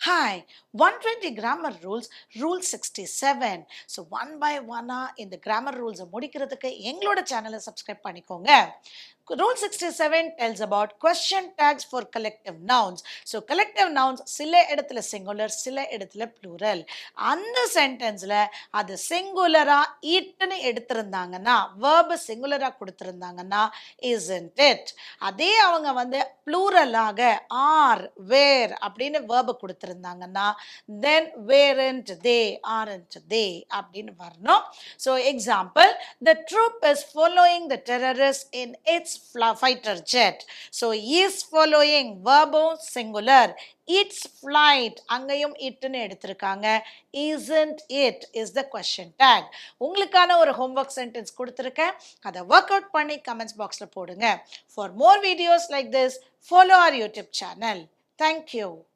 Hi, 120 grammar rules, rule 67. So one by one இந்த grammar rules முடிக்கிறதுக்கு எங்களோட சேனலை சப்ஸ்கிரைப் பண்ணிக்கோங்க. Rule 67 tells about question tags for collective nouns. So collective nouns சில இடத்துல singular, சில இடத்துல plural. அந்த சென்டென்ஸ்ல அது சிங்குலரா ஈட்டுன்னு எடுத்திருந்தாங்கன்னா verb சிங்குலரா கொடுத்திருந்தாங்கன்னா isn't it. அதே அவங்க வந்து ப்ளூரலாக ஆர் வேர் அப்படின்னு verb கொடுத்திருந்தாங்கன்னா then weren't they, aren't they அப்படின்னு வரணும். So example, the troop is following the terrorists in its fighter jet. So is following verb singular, its flight அங்கேயும் இட்னு எடுத்திருக்காங்க. isn't it is the question tag. உங்களுக்கான ஒரு homework sentence கொடுத்திருக்கேன். அதை work out பண்ணி comments boxல போடுங்க. For more videos like this, follow our YouTube channel. Thank you.